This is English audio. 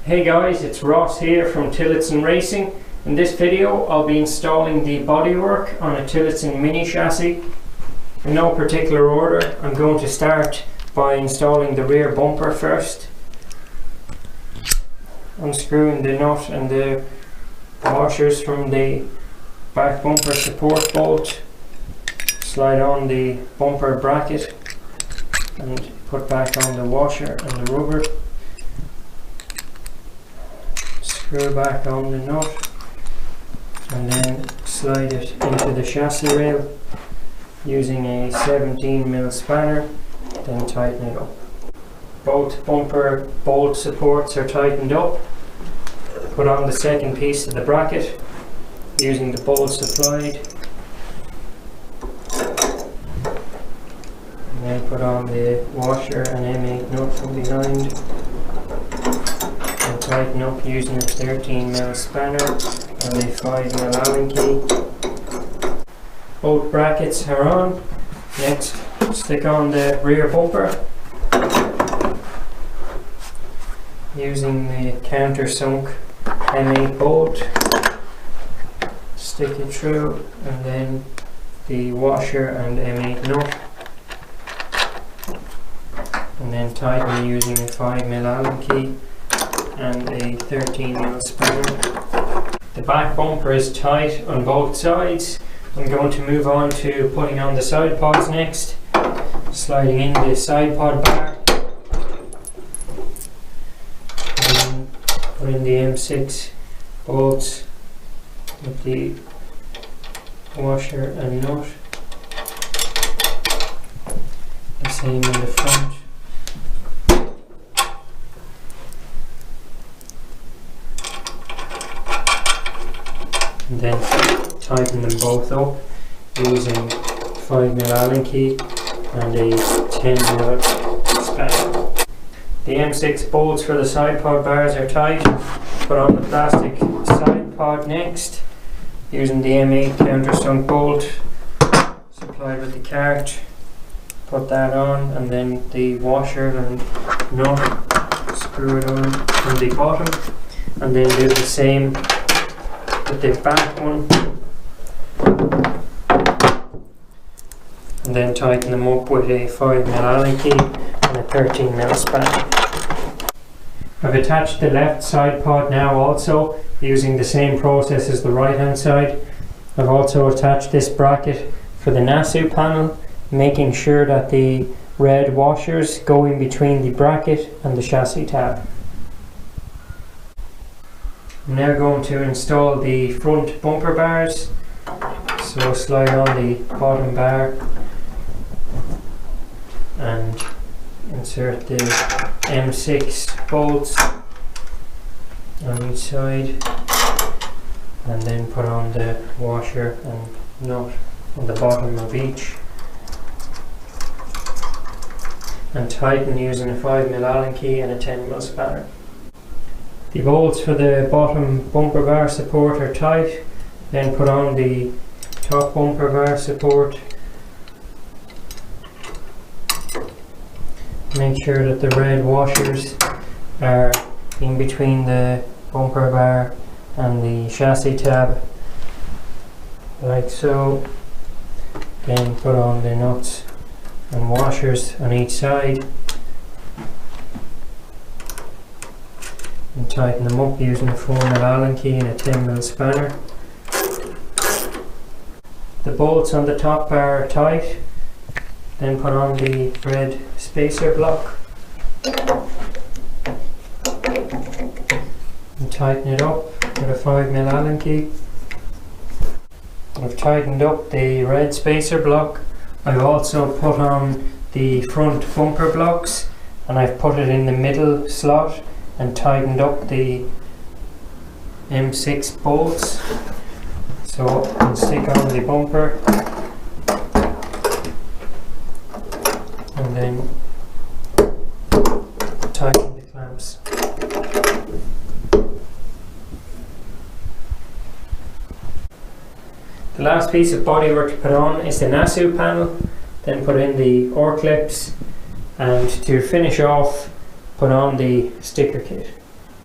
Hey guys, it's Ross here from Tillotson Racing. In this video I'll be installing the bodywork on a Tillotson mini chassis. In no particular order, I'm going to start by installing the rear bumper first. Unscrewing the nut and the washers from the back bumper support bolt. Slide on the bumper bracket and put back on the washer and the rubber. Screw back on the nut and then slide it into the chassis rail using a 17mm spanner, then tighten it up. Both bumper bolt supports are tightened up. Put on the second piece of the bracket using the bolts supplied, and then put on the washer and M8 nut from behind. Tighten up using a 13mm spanner and a 5mm Allen key. Both brackets are on. Next, stick on the rear bumper using the countersunk M8 bolt. Stick it through, and then the washer and M8 nut, and then tighten using a 5mm Allen key and a 13mm spanner. The back bumper is tight on both sides. I'm going to move on to putting on the side pods next. Sliding in the side pod bar, and put in the M6 bolts with the washer and nut. The same in the front. And then tighten them both up using 5mm Allen key and a 10mm spanner. The M6 bolts for the side pod bars are tight. Put on the plastic side pod next using the M8 countersunk bolt supplied with the Kart. Put that on, and then the washer and nut, screw it on from the bottom, and then do the same with the back one, and then tighten them up with a 5mm Allen key and a 13mm spanner. I've attached the left side pod now also using the same process as the right hand side. I've also attached this bracket for the Nassau panel, making sure that the red washers go in between the bracket and the chassis tab. I'm now going to install the front bumper bars. So slide on the bottom bar and insert the M6 bolts on each side, and then put on the washer and nut on the bottom of each, and tighten using a 5mm Allen key and a 10mm spanner. The bolts for the bottom bumper bar support are tight. Then put on the top bumper bar support. Make sure that the red washers are in between the bumper bar and the chassis tab, like so. Then put on the nuts and washers on each side and tighten them up using a 4mm Allen key and a 10mm spanner. The bolts on the top bar are tight. Then put on the red spacer block and tighten it up with a 5mm Allen key. I've tightened up the red spacer block. I've also put on the front bumper blocks, and I've put it in the middle slot and tightened up the M6 bolts. So I'll stick on the bumper and then tighten the clamps. The last piece of bodywork to put on is the Nassau panel. Then put in the oar clips, and to finish off, put on the sticker kit.